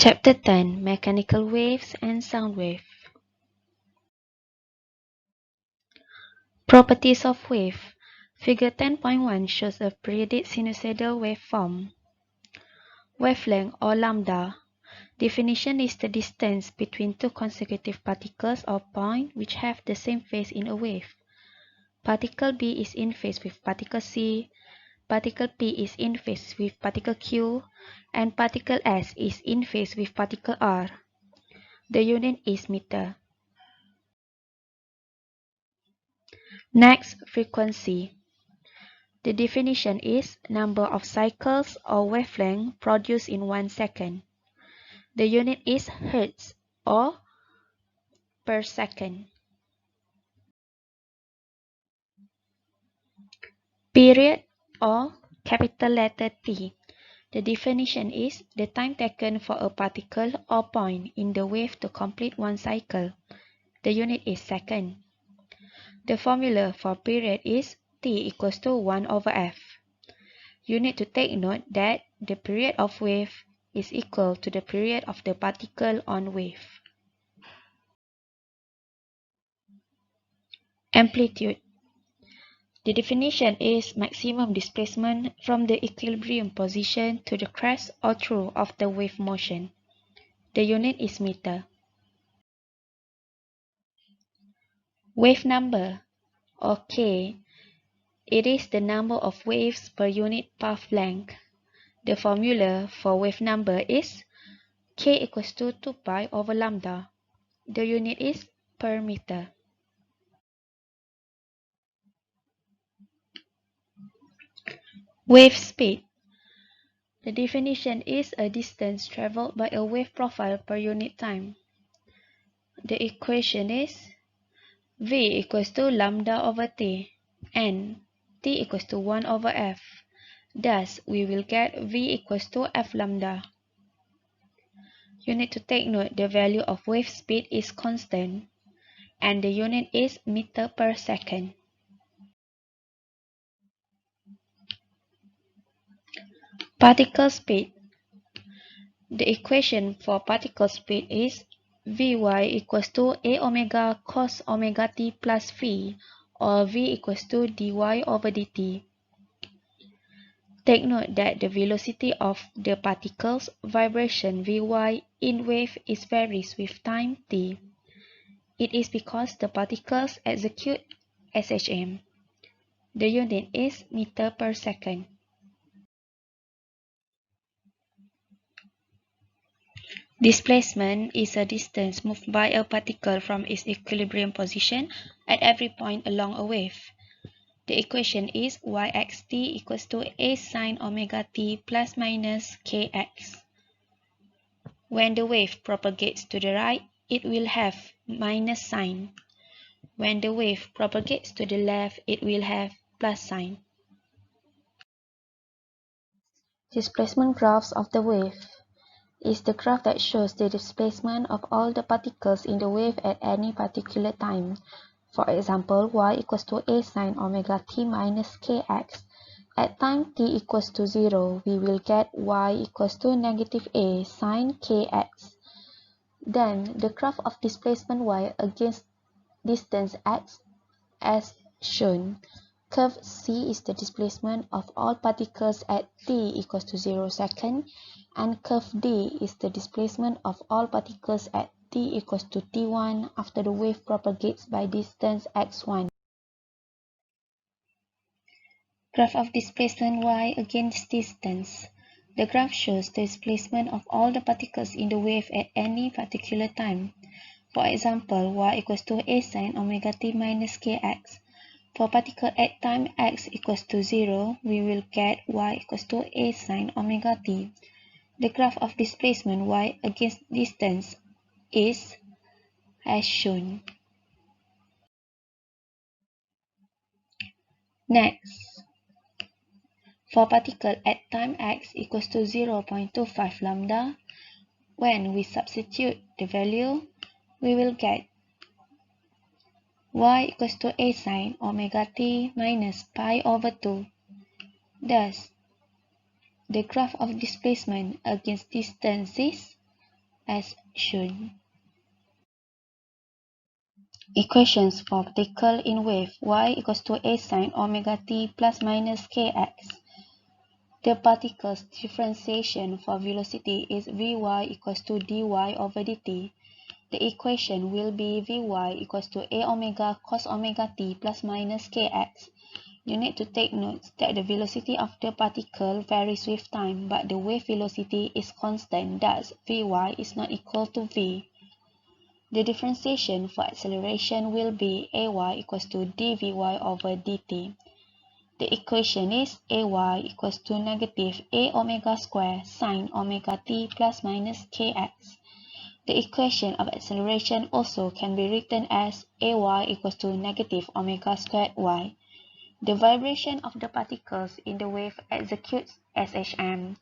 Chapter 10 Mechanical Waves and Sound Wave. Properties of wave. Figure 10.1 shows a periodic sinusoidal waveform. Wavelength or lambda. Definition is the distance between two consecutive particles or points which have the same phase in a wave. Particle B is in phase with particle C, particle P is in phase with particle Q, and particle S is in phase with particle R. The unit is meter. Next, frequency. The definition is number of cycles or wavelength produced in 1 second. The unit is hertz or per second. Period or capital letter T. The definition is the time taken for a particle or point in the wave to complete one cycle. The unit is second. The formula for period is T equals to 1 over F. You need to take note that the period of wave is equal to the period of the particle on wave. Amplitude. The definition is maximum displacement from the equilibrium position to the crest or trough of the wave motion. The unit is meter. Wave number, or K. It is the number of waves per unit path length. The formula for wave number is K equals to 2 pi over lambda. The unit is per meter. Wave speed. The definition is a distance traveled by a wave profile per unit time. The equation is V equals to lambda over T and T equals to 1 over F. Thus, we will get V equals to F lambda. You need to take note the value of wave speed is constant and the unit is meter per second. Particle speed. The equation for particle speed is Vy equals to A omega cos omega t plus V, or V equals to dy over dt. Take note that the velocity of the particle's vibration Vy in wave is varies with time t. It is because the particles execute SHM. The unit is meter per second. Displacement is a distance moved by a particle from its equilibrium position at every point along a wave. The equation is yxt equals to a sine omega t plus minus kx. When the wave propagates to the right, it will have minus sign. When the wave propagates to the left, it will have plus sign. Displacement graphs of the wave is the graph that shows the displacement of all the particles in the wave at any particular time. For example, y equals to a sine omega t minus kx. At time t equals to 0, we will get y equals to negative a sine kx. Then, the graph of displacement y against distance x as shown. Curve C is the displacement of all particles at t equals to 0 second, and curve D is the displacement of all particles at t equals to t1 after the wave propagates by distance x1. Graph of displacement y against distance. The graph shows the displacement of all the particles in the wave at any particular time. For example, y equals to a sine omega t minus kx. For particle at time x equals to 0, we will get y equals to a sine omega t. The graph of displacement y against distance is as shown. Next, for particle at time x equals to 0.25 lambda, when we substitute the value, we will get y equals to a sine omega t minus pi over 2. Thus, the graph of displacement against distance is as shown. Equations for particle in wave y equals to a sine omega t plus minus kx. The particle's differentiation for velocity is Vy equals to dy over dt. The equation will be Vy equals to a omega cos omega t plus minus kx. You need to take note that the velocity of the particle varies with time, but the wave velocity is constant, thus Vy is not equal to v. The differentiation for acceleration will be ay equals to dvy over dt. The equation is ay equals to negative a omega square sine omega t plus minus kx. The equation of acceleration also can be written as ay equals to negative omega squared y. The vibration of the particles in the wave executes SHM.